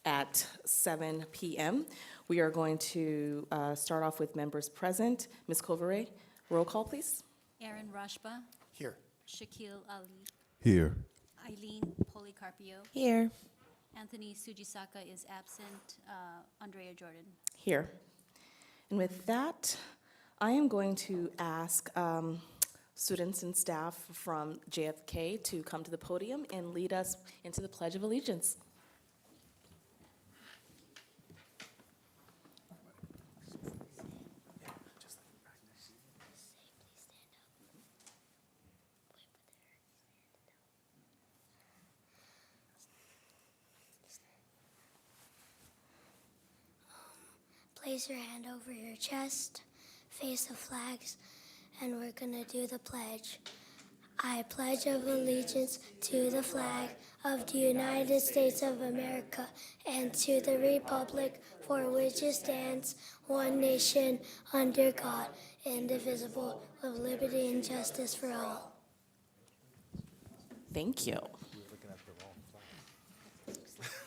at 7 p.m. We are going to start off with members present. Ms. Kovare, roll call, please. Aaron Rashba, Here. Shaquille Ali, Here. Eileen Policarpio, Here. Anthony Sujisaka is absent, Andrea Jordan. Here. And with that, I am going to ask students and staff from JFK to come to the podium and lead us into the Pledge of Allegiance. Place your hand over your chest, face the flags, and we're gonna do the pledge. I pledge of allegiance to the flag of the United States of America and to the republic for which it stands, one nation, under God, indivisible, with liberty and justice for all. Thank you.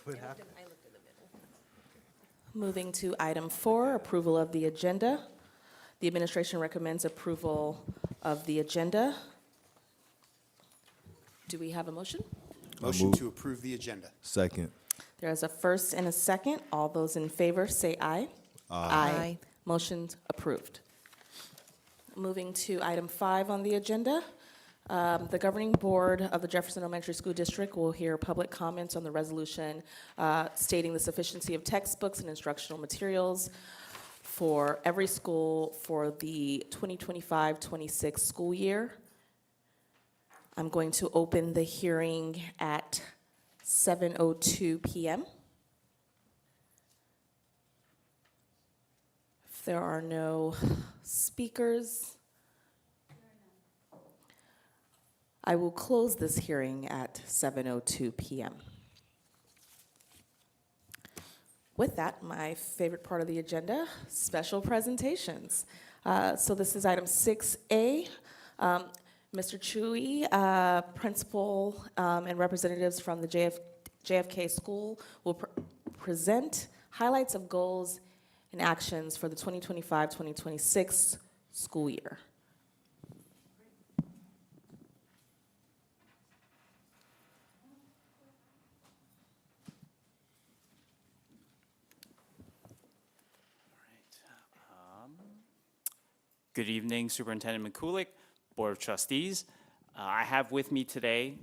What happened? Moving to item 4, approval of the agenda. The administration recommends approval of the agenda. Do we have a motion? Motion move. to approve the agenda. Second. There is a first and a second. All those in favor say aye. Aye. Motion's approved. Moving to item 5 on the agenda. The governing board of the Jefferson Elementary School District will hear public comments on the resolution stating the sufficiency of textbooks and instructional materials for every school for the 2025-26 school year. I'm going to open the hearing at 7:02 p.m. If there are no speakers, I will close this hearing at 7:02 p.m. With that, my favorite part of the agenda, special presentations. So this is item 6A. Mr. Chewy, principal and representatives from the JFK School will present highlights of goals and actions for the 2025-2026 school year. Good evening, Superintendent McCulick, Board of Trustees. I have with me today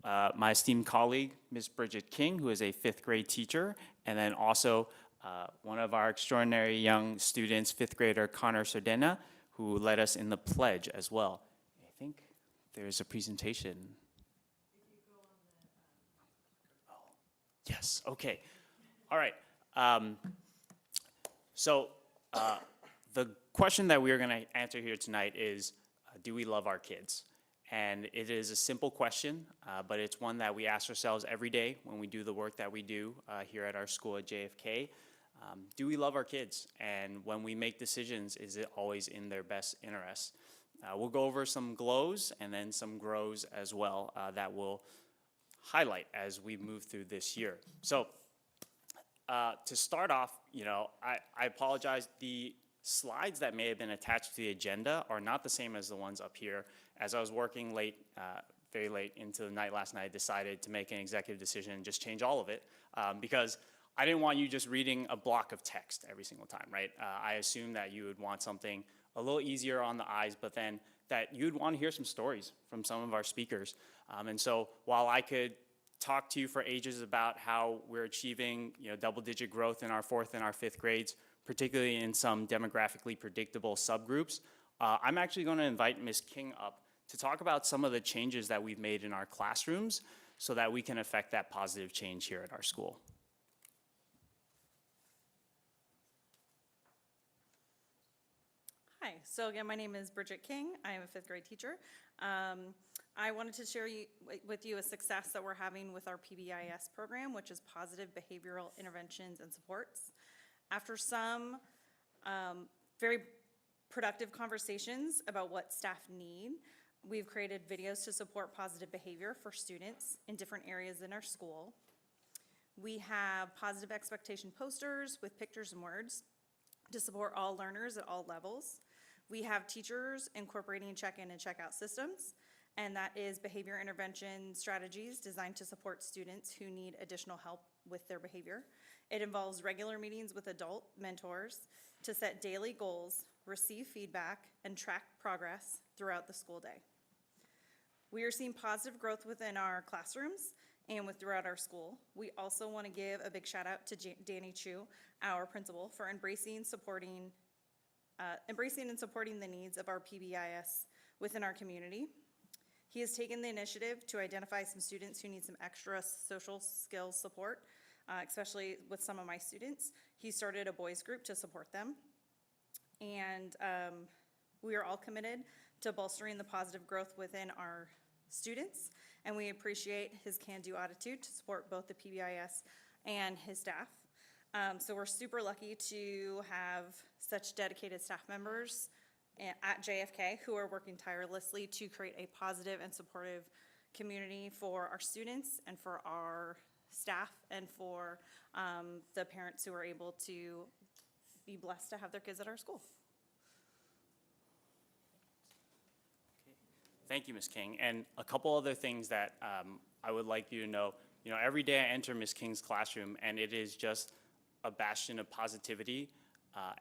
my esteemed colleague, Ms. Bridget King, who is a 5th grade teacher, and then also one of our extraordinary young students, 5th grader Connor Sardena, who led us in the pledge as well. I think there's a presentation. Yes, okay. All right. The question that we are going to answer here tonight is, do we love our kids? And it is a simple question, but it's one that we ask ourselves every day when we do the work that we do here at our school at JFK. Do we love our kids? And when we make decisions, is it always in their best interest? We'll go over some glows and then some grows as well that will highlight as we move through this year. So to start off, I apologize. The slides that may have been attached to the agenda are not the same as the ones up here. As I was working late, very late into the night last night, I decided to make an executive decision and just change all of it because I didn't want you just reading a block of text every single time, right? I assumed that you would want something a little easier on the eyes, but then that you'd want to hear some stories from some of our speakers. And so while I could talk to you for ages about how we're achieving double-digit growth in our 4th and our 5th grades, particularly in some demographically predictable subgroups, I'm actually going to invite Ms. King up to talk about some of the changes that we've made in our classrooms so that we can affect that positive change here at our school. Hi, so again, my name is Bridget King. I am a 5th grade teacher. I wanted to share with you a success that we're having with our PBIS program, which is Positive Behavioral Interventions and Supports. After some very productive conversations about what staff need, we've created videos to support positive behavior for students in different areas in our school. We have positive expectation posters with pictures and words to support all learners at all levels. We have teachers incorporating check-in and check-out systems, and that is behavior intervention strategies designed to support students who need additional help with their behavior. It involves regular meetings with adult mentors to set daily goals, receive feedback, and track progress throughout the school day. We are seeing positive growth within our classrooms and throughout our school. We also want to give a big shout out to Danny Chu, our principal, for embracing and supporting the needs of our PBIS within our community. He has taken the initiative to identify some students who need some extra social skills support, especially with some of my students. He started a boys group to support them. And we are all committed to bolstering the positive growth within our students, and we appreciate his can-do attitude to support both the PBIS and his staff. So we're super lucky to have such dedicated staff members at JFK who are working tirelessly to create a positive and supportive community for our students and for our staff and for the parents who are able to be blessed to have their kids at our school. Thank you, Ms. King. And a couple other things that I would like you to know. You know, every day I enter Ms. King's classroom, and it is just a bastion of positivity.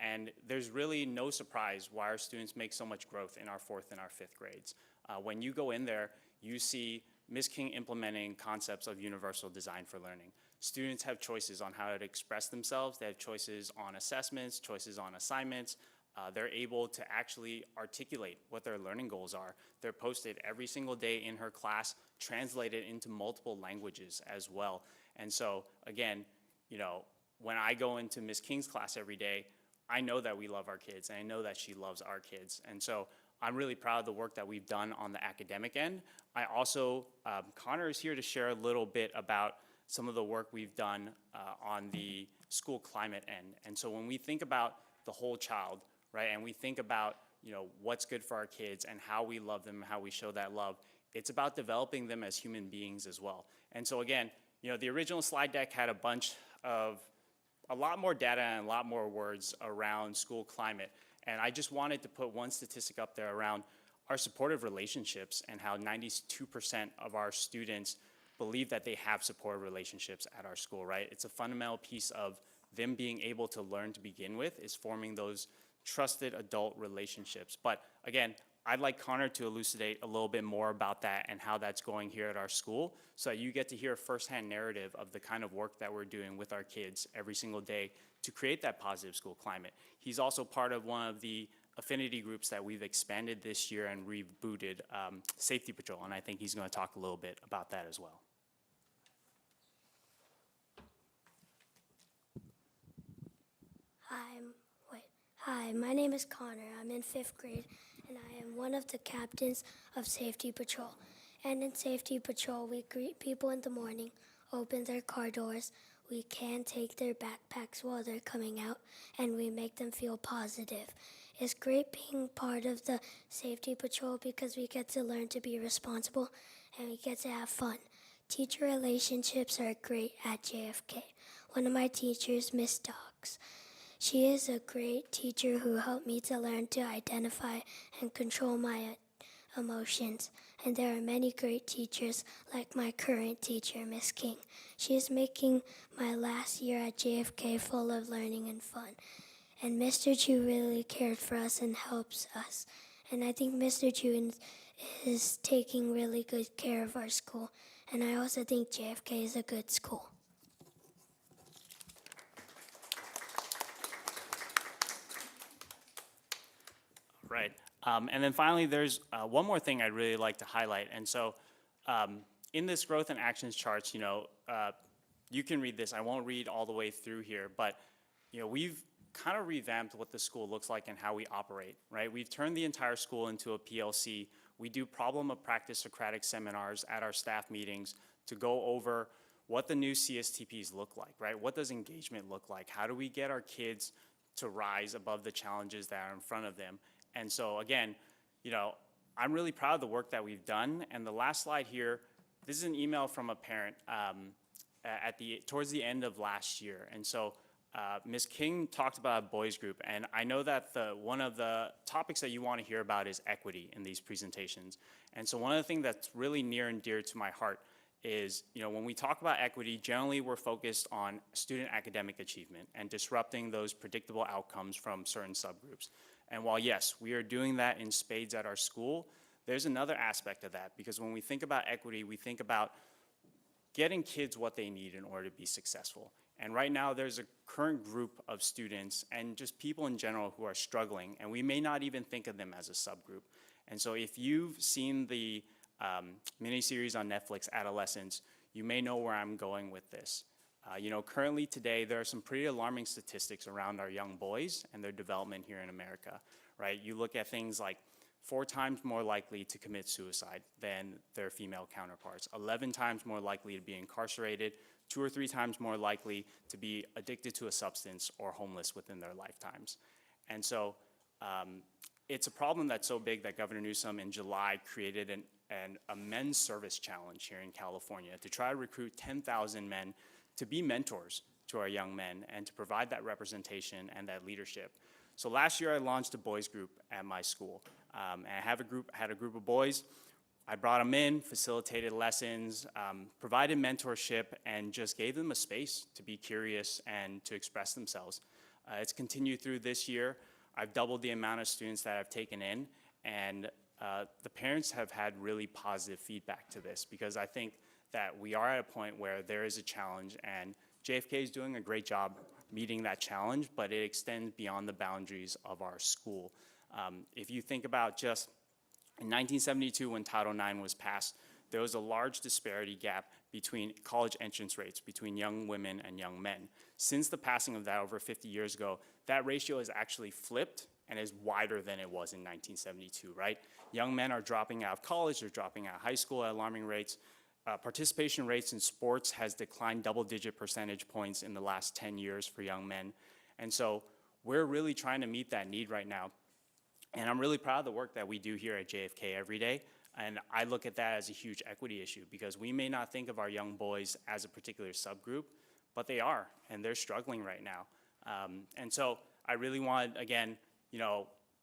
And there's really no surprise why our students make so much growth in our 4th and our 5th grades. When you go in there, you see Ms. King implementing concepts of universal design for learning. Students have choices on how to express themselves. They have choices on assessments, choices on assignments. They're able to actually articulate what their learning goals are. They're posted every single day in her class, translated into multiple languages as well. And so, again, you know, when I go into Ms. King's class every day, I know that we love our kids, and I know that she loves our kids. And so I'm really proud of the work that we've done on the academic end. I also, Connor is here to share a little bit about some of the work we've done on the school climate end. And so when we think about the whole child, right, and we think about, you know, what's good for our kids and how we love them and how we show that love, it's about developing them as human beings as well. And so again, you know, the original slide deck had a lot more data and a lot more words around school climate. And I just wanted to put one statistic up there around our supportive relationships and how 92% of our students believe that they have supportive relationships at our school, right? It's a fundamental piece of them being able to learn to begin with, is forming those trusted adult relationships. But again, I'd like Connor to elucidate a little bit more about that and how that's going here at our school, so that you get to hear a firsthand narrative of the kind of work that we're doing with our kids every single day to create that positive school climate. He's also part of one of the affinity groups that we've expanded this year and rebooted, Safety Patrol, and I think he's going to talk a little bit about that as well. Hi, my name is Connor. I'm in 5th grade, and I am one of the captains of Safety Patrol. And in Safety Patrol, we greet people in the morning, open their car doors, we can take their backpacks while they're coming out, and we make them feel positive. It's great being part of the Safety Patrol because we get to learn to be responsible, and we get to have fun. Teacher relationships are great at JFK. One of my teachers, Miss Dogs, she is a great teacher who helped me to learn to identify and control my emotions. And there are many great teachers like my current teacher, Miss King. She is making my last year at JFK full of learning and fun. And Mr. Chu really cared for us and helps us. And I think Mr. Chu is taking really good care of our school. And I also think JFK is a good school. Right. And then finally, there's one more thing I'd really like to highlight. And so in this growth and actions charts, you know, you can read this. I won't read all the way through here, but, you know, we've kind of revamped what the school looks like and how we operate, right? We've turned the entire school into a PLC. We do problem of practice Socratic seminars at our staff meetings to go over what the new CSTPs look like, right? What does engagement look like? How do we get our kids to rise above the challenges that are in front of them? And so again, you know, I'm really proud of the work that we've done. And the last slide here, this is an email from a parent. towards the end of last year. And so Ms. King talked about a boys group, and I know that one of the topics that you want to hear about is equity in these presentations. And so one of the things that's really near and dear to my heart is, when we talk about equity, generally we're focused on student academic achievement and disrupting those predictable outcomes from certain subgroups. And while yes, we are doing that in spades at our school, there's another aspect of that, because when we think about equity, we think about getting kids what they need in order to be successful. And right now, there's a current group of students and just people in general who are struggling, and we may not even think of them as a subgroup. And so if you've seen the miniseries on Netflix, Adolescence, you may know where I'm going with this. Currently today, there are some pretty alarming statistics around our young boys and their development here in America, right? You look at things like 4 times more likely to commit suicide than their female counterparts, 11 times more likely to be incarcerated, 2 or 3 times more likely to be addicted to a substance or homeless within their lifetimes. And so it's a problem that's so big that Governor Newsom in July created a men's service challenge here in California to try to recruit 10,000 men to be mentors to our young men and to provide that representation and that leadership. So last year I launched a boys group at my school. And I had a group of boys. I brought them in, facilitated lessons, provided mentorship, and just gave them a space to be curious and to express themselves. It's continued through this year. I've doubled the amount of students that I've taken in, and the parents have had really positive feedback to this, because I think that we are at a point where there is a challenge, and JFK is doing a great job meeting that challenge, but it extends beyond the boundaries of our school. If you think about just in 1972 when Title IX was passed, there was a large disparity gap between college entrance rates between young women and young men. Since the passing of that over 50 years ago, that ratio has actually flipped and is wider than it was in 1972, right? Young men are dropping out of college, they're dropping out of high school at alarming rates. Participation rates in sports has declined double-digit percentage points in the last 10 years for young men. And so we're really trying to meet that need right now. And I'm really proud of the work that we do here at JFK every day. And I look at that as a huge equity issue, because we may not think of our young boys as a particular subgroup, but they are, and they're struggling right now. And so I really want, again,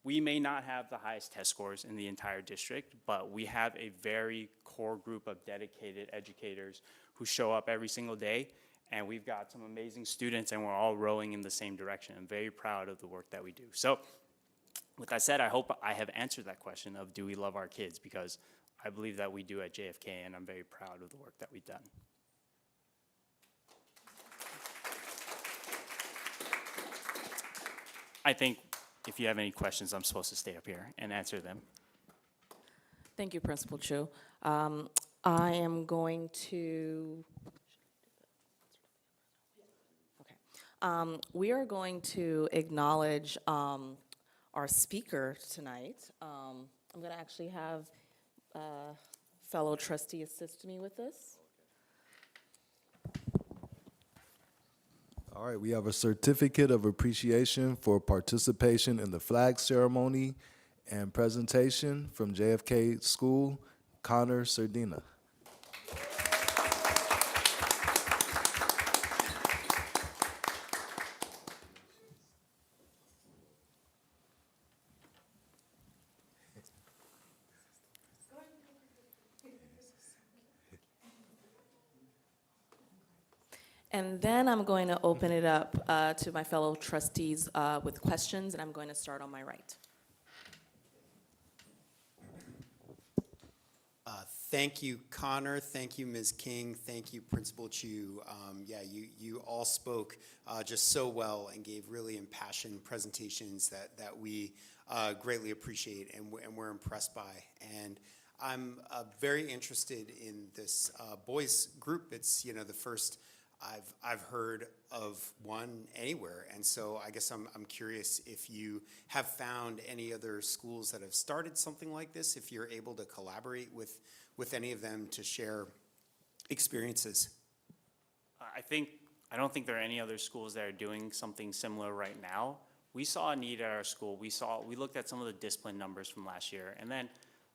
we may not have the highest test scores in the entire district, but we have a very core group of dedicated educators who show up every single day, and we've got some amazing students, and we're all rowing in the same direction. I'm very proud of the work that we do. So with that said, I hope I have answered that question of do we love our kids, because I believe that we do at JFK, and I'm very proud of the work that we've done. I think if you have any questions, I'm supposed to stay up here and answer them. Thank you, Principal Chu. I am going to, okay. We are going to acknowledge our speaker tonight. I'm going to actually have a fellow trustee assist me with this. All right, we have a certificate of appreciation for participation in the flag ceremony and presentation from JFK School, Connor Sardina. And then I'm going to open it up to my fellow trustees with questions, and I'm going to start on my right. Thank you, Connor. Thank you, Ms. King. Thank you, Principal Chu. You all spoke just so well and gave really impassioned presentations that we greatly appreciate and we're impressed by. And I'm very interested in this boys group. It's the first I've heard of one anywhere, and so I guess I'm curious if you have found any other schools that have started something like this, if you're able to collaborate with any of them to share experiences. I don't think there are any other schools that are doing something similar right now. We saw a need at our school. We looked at some of the discipline numbers from last year, and then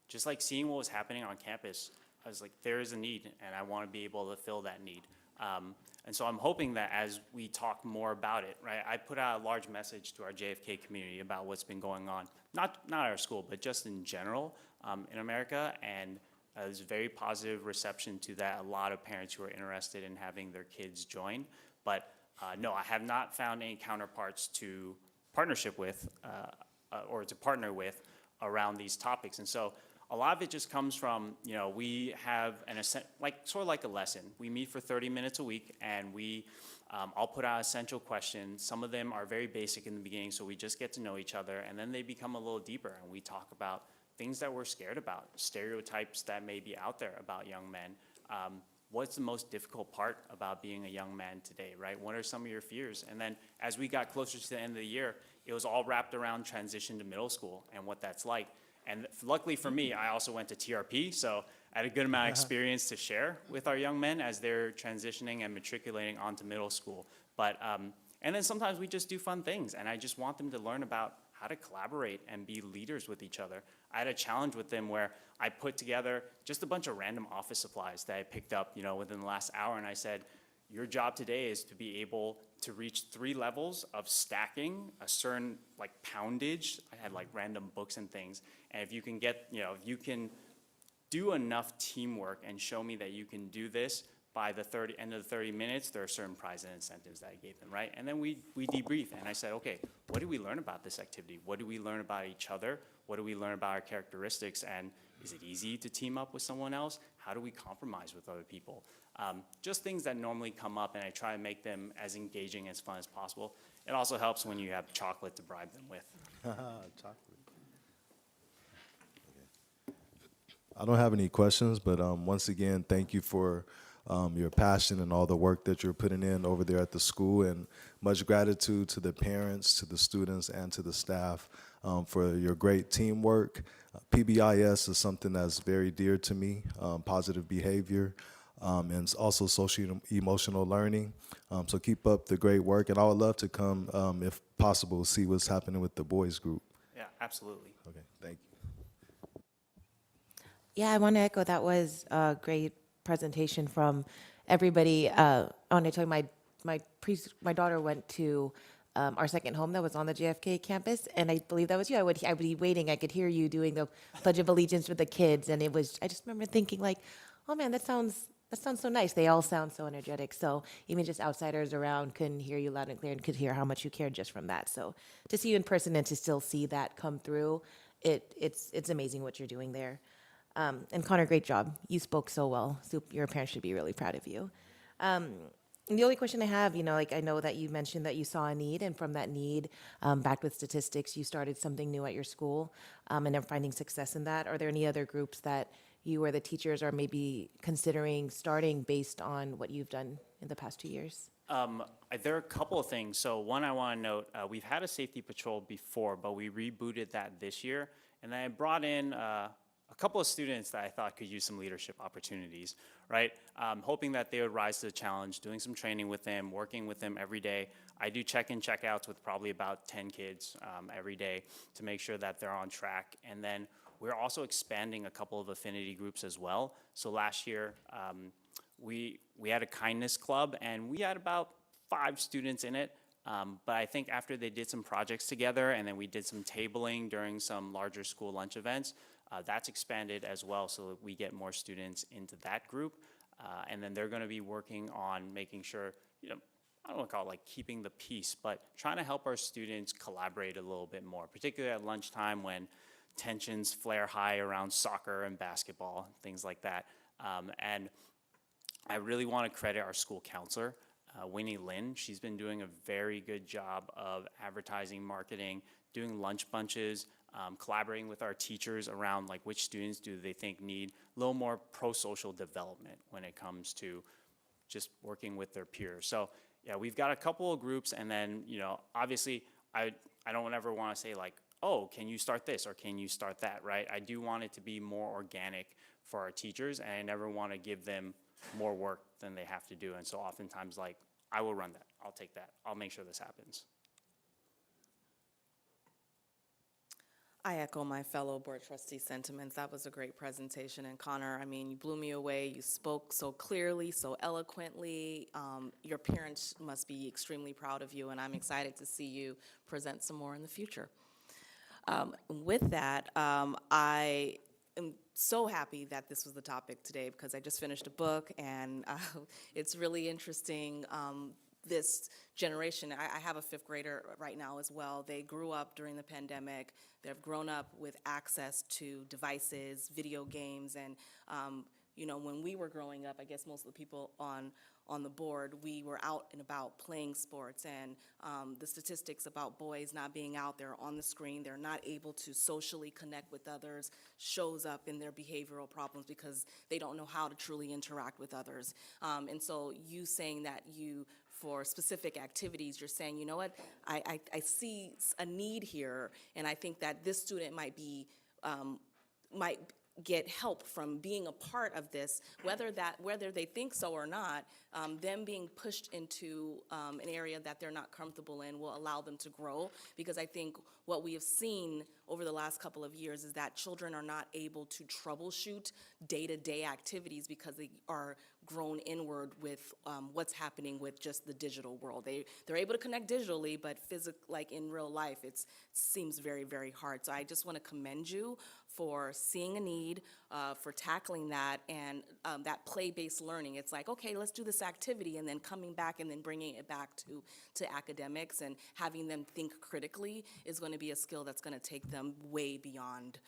just like seeing what was happening on campus, I was like, there is a need, and I want to be able to fill that need. And so I'm hoping that as we talk more about it, right, I put out a large message to our JFK community about what's been going on, not our school, but just in general in America, and there's a very positive reception to that. A lot of parents who are interested in having their kids join, but no, I have not found any counterparts to partnership with or to partner with around these topics. And so a lot of it just comes from, you know, we have sort of like a lesson. We meet for 30 minutes a week, and I'll put out essential questions. Some of them are very basic in the beginning, so we just get to know each other, and then they become a little deeper, and we talk about things that we're scared about, stereotypes that may be out there about young men. What's the most difficult part about being a young man today, right? What are some of your fears? And then as we got closer to the end of the year, it was all wrapped around transition to middle school and what that's like. And luckily for me, I also went to TRP, so I had a good amount of experience to share with our young men as they're transitioning and matriculating onto middle school. But, and then sometimes we just do fun things, and I just want them to learn about how to collaborate and be leaders with each other. I had a challenge with them where I put together just a bunch of random office supplies that I picked up, you know, within the last hour, and I said, your job today is to be able to reach 3 levels of stacking a certain like poundage. I had like random books and things. And if you can get, you know, if you can do enough teamwork and show me that you can do this by the end of the 30 minutes, there are certain prizes and incentives that I gave them, right? And then we debrief, and I said, okay, what did we learn about this activity? What do we learn about each other? What do we learn about our characteristics? And is it easy to team up with someone else? How do we compromise with other people? Just things that normally come up, and I try to make them as engaging as fun as possible. It also helps when you have chocolate to bribe them with. Chocolate. I don't have any questions, but once again, thank you for your passion and all the work that you're putting in over there at the school, and much gratitude to the parents, to the students, and to the staff for your great teamwork. PBIS is something that's very dear to me, positive behavior, and it's also social-emotional learning. So keep up the great work, and I would love to come, if possible, see what's happening with the boys group. Yeah, absolutely. Okay, thank you. Yeah, I want to echo that was a great presentation from everybody. I want to tell you, my daughter went to our second home that was on the JFK campus, and I believe that was you. I would be waiting. I could hear you doing the Pledge of Allegiance with the kids, and it was. I just remember thinking like, oh man, that sounds so nice. They all sound so energetic. So even just outsiders around couldn't hear you loud and clear and could hear how much you cared just from that. So to see you in person and to still see that come through, it's amazing what you're doing there. And Connor, great job. You spoke so well. So your parents should be really proud of you. And the only question I have, you know, like I know that you mentioned that you saw a need, and from that need, backed with statistics, you started something new at your school, and are finding success in that. Are there any other groups that you or the teachers are maybe considering starting based on what you've done in the past 2 years? There are a couple of things. So one, I want to note, we've had a safety patrol before, but we rebooted that this year. And I brought in a couple of students that I thought could use some leadership opportunities, right? Hoping that they would rise to the challenge, doing some training with them, working with them every day. I do check-in, check-outs with probably about 10 kids every day to make sure that they're on track. And then we're also expanding a couple of affinity groups as well. So last year, we had a kindness club, and we had about 5 students in it. But I think after they did some projects together, and then we did some tabling during some larger school lunch events, that's expanded as well, so that we get more students into that group. And then they're going to be working on making sure, you know, I don't want to call it like keeping the peace, but trying to help our students collaborate a little bit more, particularly at lunchtime when tensions flare high around soccer and basketball, things like that. And I really want to credit our school counselor, Winnie Lynn. She's been doing a very good job of advertising, marketing, doing lunch bunches, collaborating with our teachers around like which students do they think need a little more pro-social development when it comes to just working with their peers. So yeah, we've got a couple of groups, and then, you know, obviously I don't ever want to say like, oh, can you start this or can you start that, right? I do want it to be more organic for our teachers, and I never want to give them more work than they have to do. And so oftentimes, like, I will run that, I'll take that, I'll make sure this happens. I echo my fellow board trustee sentiments. That was a great presentation. And Connor, I mean, you blew me away. You spoke so clearly, so eloquently. Your parents must be extremely proud of you, and I'm excited to see you present some more in the future. With that, I am so happy that this was the topic today because I just finished a book, and it's really interesting. This generation, I have a fifth grader right now as well. They grew up during the pandemic. They've grown up with access to devices, video games, and you know, when we were growing up, I guess most of the people on the board, we were out and about playing sports, and the statistics about boys not being out there on the screen, they're not able to socially connect with others, shows up in their behavioral problems because they don't know how to truly interact with others. And so you saying that you, for specific activities, you're saying, you know what, I see a need here, and I think that this student might be, might get help from being a part of this, whether they think so or not. Them being pushed into an area that they're not comfortable in will allow them to grow, because I think what we have seen over the last couple of years is that children are not able to troubleshoot day-to-day activities because they are grown inward with what's happening with just the digital world. They're able to connect digitally, but like in real life, it seems very, very hard. So I just want to commend you for seeing a need, for tackling that, and that play-based learning. It's like, okay, let's do this activity, and then coming back and then bringing it back to academics and having them think critically is going to be a skill that's going to take them way beyond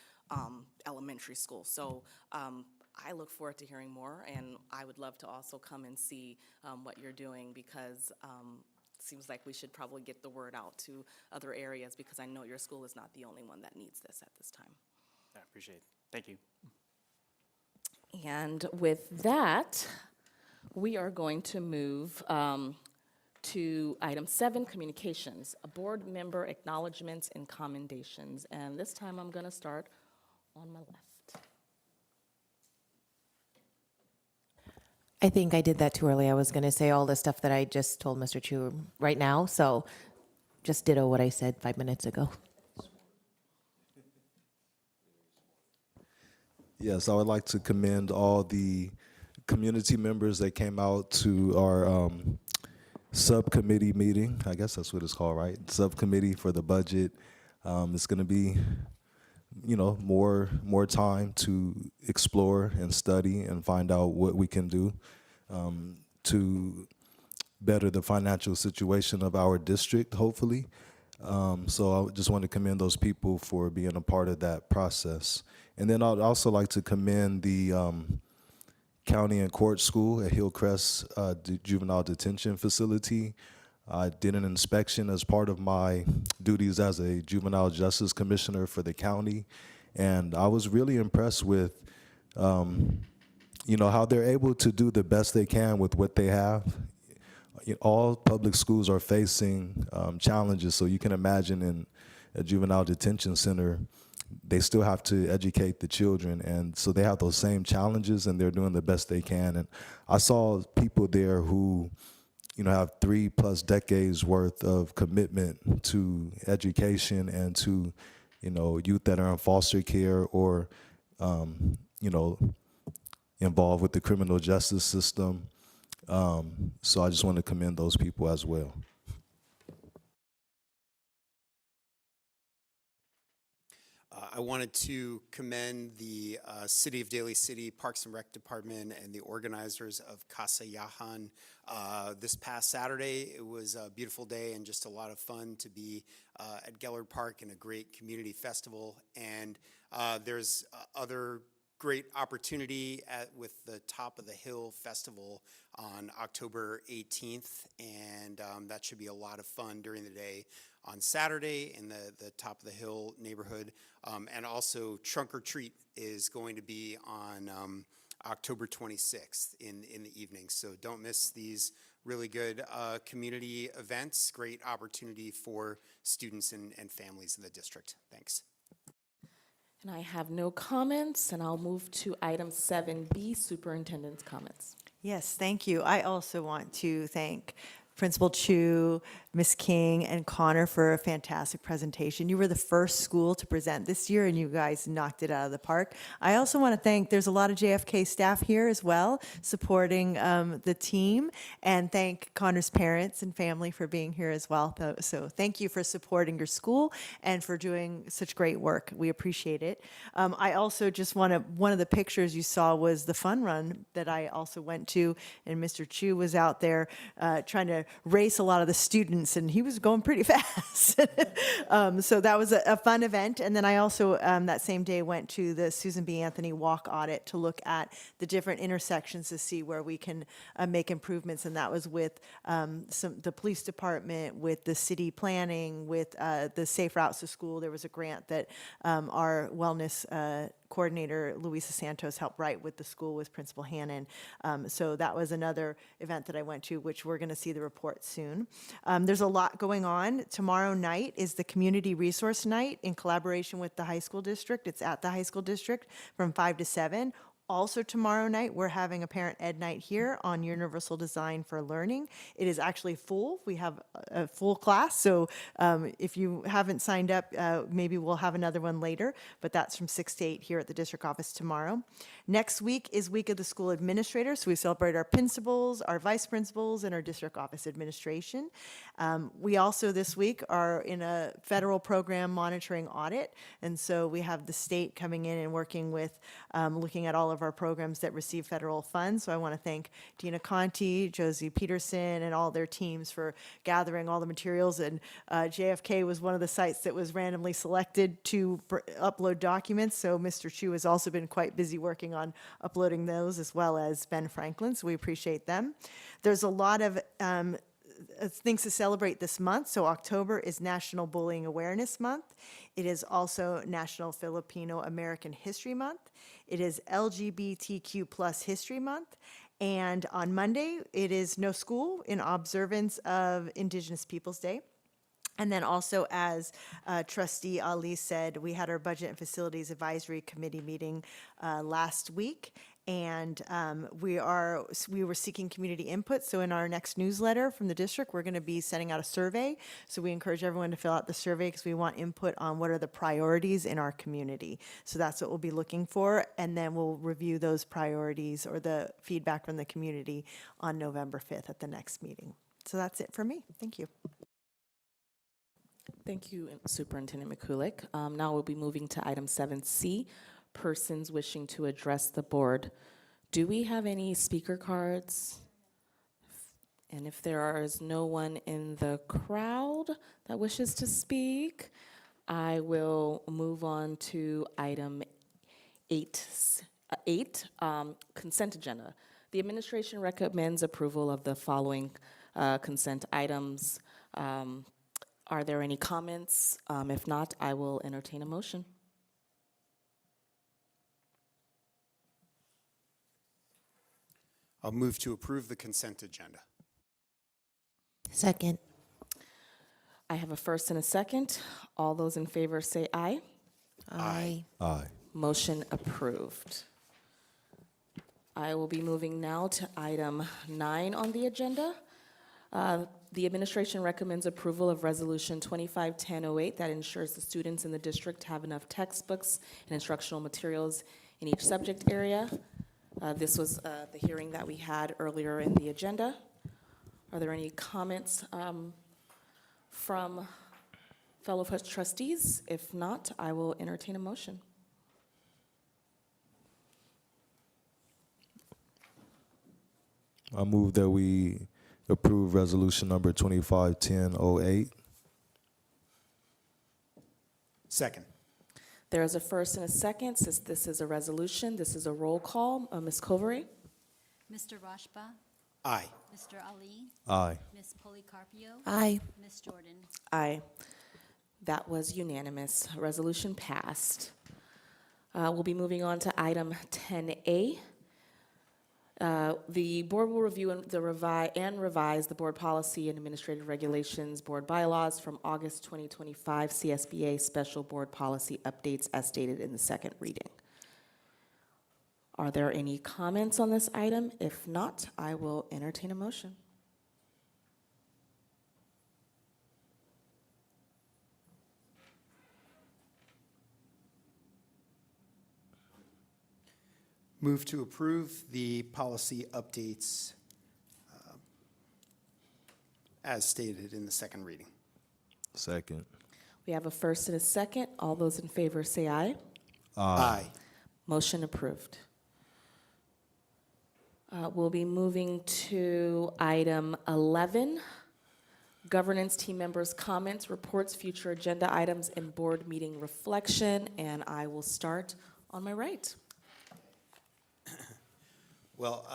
elementary school. So I look forward to hearing more, and I would love to also come and see what you're doing, because it seems like we should probably get the word out to other areas, because I know your school is not the only one that needs this at this time. I appreciate it. Thank you. And with that, we are going to move to item 7, communications, board member acknowledgements and commendations. And this time I'm going to start on my left. I think I did that too early. I was going to say all the stuff that I just told Mr. Chu right now, so just ditto what I said 5 minutes ago. Yes, I would like to commend all the community members that came out to our subcommittee meeting. I guess that's what it's called, right? Subcommittee for the budget. It's going to be, you know, more time to explore and study and find out what we can do to better the financial situation of our district, hopefully. So I just want to commend those people for being a part of that process. And then I'd also like to commend the county and court school at Hillcrest Juvenile Detention Facility. I did an inspection as part of my duties as a juvenile justice commissioner for the county, and I was really impressed with, you know, how they're able to do the best they can with what they have. All public schools are facing challenges, so you can imagine in a juvenile detention center, they still have to educate the children, and so they have those same challenges, and they're doing the best they can. And I saw people there who, you know, have 3+ decades worth of commitment to education and to, you know, youth that are in foster care or, you know, involved with the criminal justice system. So I just want to commend those people as well. I wanted to commend the City of Daly City Parks and Rec Department and the organizers of Casa Yahan. This past Saturday, it was a beautiful day and just a lot of fun to be at Gellert Park in a great community festival. And there's other great opportunity with the Top of the Hill Festival on October 18th, and that should be a lot of fun during the day on Saturday in the Top of the Hill neighborhood. And also Trunk or Treat is going to be on October 26th in the evening. So don't miss these really good community events. Great opportunity for students and families in the district. Thanks. And I have no comments, and I'll move to item 7B, superintendent's comments. Yes, thank you. I also want to thank Principal Chu, Ms. King, and Connor for a fantastic presentation. You were the first school to present this year, and you guys knocked it out of the park. I also want to thank, there's a lot of JFK staff here as well, supporting the team, and thank Connor's parents and family for being here as well. So thank you for supporting your school and for doing such great work. We appreciate it. I also just want to, one of the pictures you saw was the fun run that I also went to, and Mr. Chu was out there trying to race a lot of the students, and he was going pretty fast. So that was a fun event. And then I also, that same day, went to the Susan B. Anthony walk audit to look at the different intersections to see where we can make improvements. And that was with the police department, with the city planning, with the Safe Routes to School. There was a grant that our wellness coordinator, Luisa Santos, helped write with the school with Principal Hannon. So that was another event that I went to, which we're going to see the report soon. There's a lot going on. Tomorrow night is the Community Resource Night in collaboration with the high school district. It's at the high school district from 5 to 7. Also tomorrow night, we're having a parent ed night here on universal design for learning. It is actually full. We have a full class, so if you haven't signed up, maybe we'll have another one later, but that's from 6 to 8 here at the district office tomorrow. Next week is Week of the School Administrator, so we celebrate our principals, our vice principals, and our district office administration. We also this week are in a federal program monitoring audit, and so we have the state coming in and working with, looking at all of our programs that receive federal funds. So I want to thank Dina Conti, Josie Peterson, and all their teams for gathering all the materials. And JFK was one of the sites that was randomly selected to upload documents. So Mr. Chu has also been quite busy working on uploading those, as well as Ben Franklin. So we appreciate them. There's a lot of things to celebrate this month. So October is National Bullying Awareness Month. It is also National Filipino American History Month. It is LGBTQ plus History Month. And on Monday, it is no school in observance of Indigenous Peoples Day. And then also, as Trustee Ali said, we had our Budget and Facilities Advisory Committee meeting last week. And we were seeking community input. So in our next newsletter from the district, we're going to be sending out a survey. So we encourage everyone to fill out the survey because we want input on what are the priorities in our community. So that's what we'll be looking for. And then we'll review those priorities or the feedback from the community on November 5th at the next meeting. So that's it for me. Thank you. Thank you, Superintendent Mikulik. Now we'll be moving to item 7C, persons wishing to address the board. Do we have any speaker cards? And if there is no one in the crowd that wishes to speak, I will move on to item 8, consent agenda. The administration recommends approval of the following consent items. Are there any comments? If not, I will entertain a motion. I'll move to approve the consent agenda. Second. I have a first and a second. All those in favor say aye. Aye. Aye. Motion approved. I will be moving now to item 9 on the agenda. The administration recommends approval of Resolution 251008 that ensures the students in the district have enough textbooks and instructional materials in each subject area. This was the hearing that we had earlier in the agenda. Are there any comments from fellow trustees? If not, I will entertain a motion. I move that we approve resolution number 251008. Second. There is a first and a second. Since this is a resolution, this is a roll call. Ms. Covery? Mr. Rashba, Aye. Mr. Ali, Aye. Ms. Policarpio, Aye. Ms. Jordan. Aye. That was unanimous. Resolution passed. We'll be moving on to item 10A. The board will review and revise the board policy and administrative regulations, board bylaws from August 2025 CSBA special board policy updates as stated in the second reading. Are there any comments on this item? If not, I will entertain a motion. Move to approve the policy updates as stated in the second reading. Second. We have a first and a second. All those in favor say aye. Aye. Motion approved. We'll be moving to item 11, governance team members' comments, reports, future agenda items, and board meeting reflection. And I will start on my right. Well,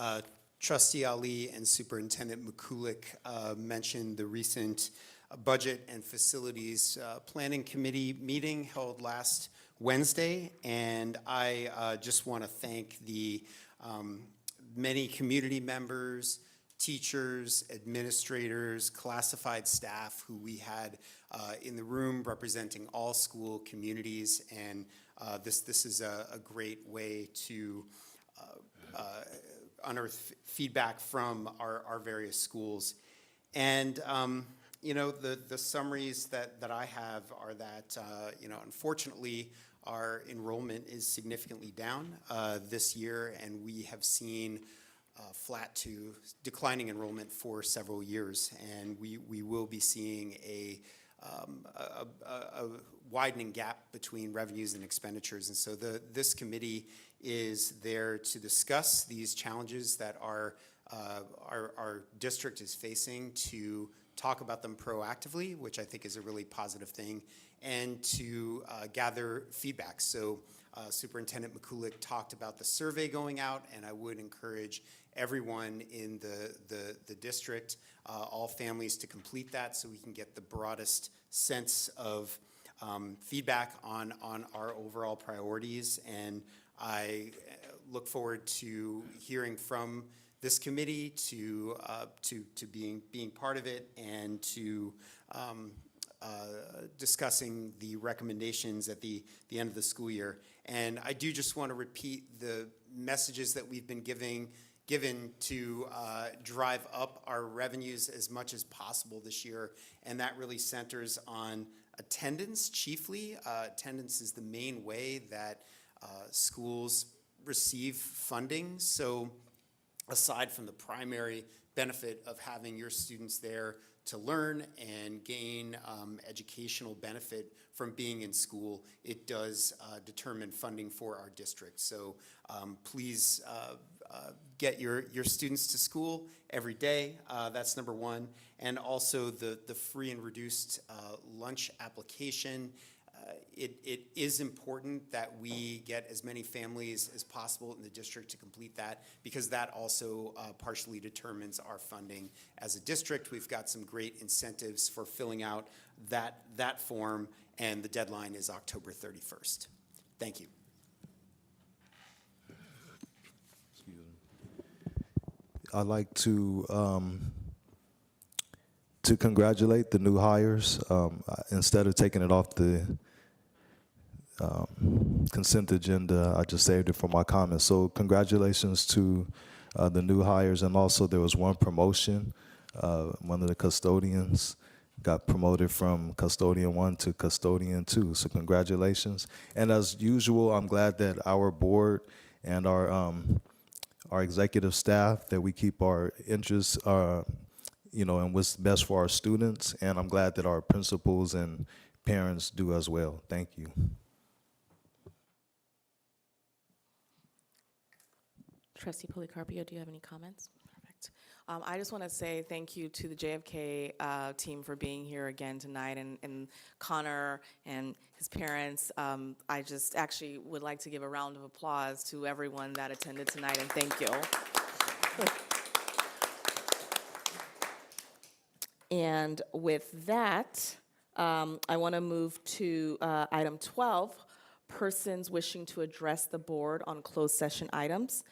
Trustee Ali and Superintendent Mikulik mentioned the recent Budget and Facilities Planning Committee meeting held last Wednesday, and I just want to thank the many community members, teachers, administrators, classified staff who we had in the room representing all school communities, and this is a great way to unearth feedback from our various schools. And you know, the summaries that I have are that, you know, unfortunately, our enrollment is significantly down this year, and we have seen flat to declining enrollment for several years, and we will be seeing a widening gap between revenues and expenditures. And so this committee is there to discuss these challenges that our district is facing, to talk about them proactively, which I think is a really positive thing, and to gather feedback. So Superintendent Mikulik talked about the survey going out, and I would encourage everyone in the district, all families, to complete that so we can get the broadest sense of feedback on our overall priorities. And I look forward to hearing from this committee, to being part of it, and to discussing the recommendations at the end of the school year. And I do just want to repeat the messages that we've been given to drive up our revenues as much as possible this year, and that really centers on attendance chiefly. Attendance is the main way that schools receive funding. So aside from the primary benefit of having your students there to learn and gain educational benefit from being in school, it does determine funding for our district. So please get your students to school every day. That's number one. And also the free and reduced lunch application. It is important that we get as many families as possible in the district to complete that, because that also partially determines our funding as a district. We've got some great incentives for filling out that form, and the deadline is October 31st. Thank you. I'd like to congratulate the new hires. Instead of taking it off the consent agenda, I just saved it for my comments. So congratulations to the new hires, and also there was one promotion. One of the custodians got promoted from custodian 1 to custodian 2. So congratulations. And as usual, I'm glad that our board and our executive staff, that we keep our interests, you know, and what's best for our students. And I'm glad that our principals and parents do as well. Thank you. Trustee Policarpio, do you have any comments? Perfect. I just want to say thank you to the JFK team for being here again tonight, and Connor and his parents. I just actually would like to give a round of applause to everyone that attended tonight, and thank you. And with that, I want to move to item 12, persons wishing to address the board on closed session items.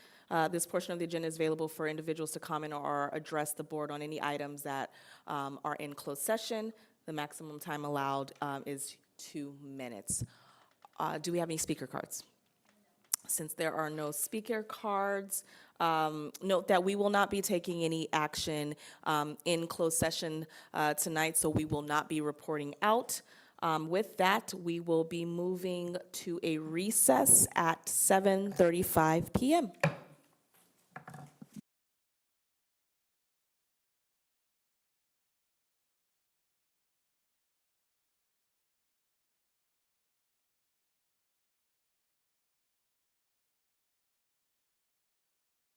This portion of the agenda is available for individuals to comment or address the board on any items that are in closed session. The maximum time allowed is 2 minutes. Do we have any speaker cards? Since there are no speaker cards, note that we will not be taking any action in closed session tonight, so we will not be reporting out. With that, we will be moving to a recess at 7:35 p.m.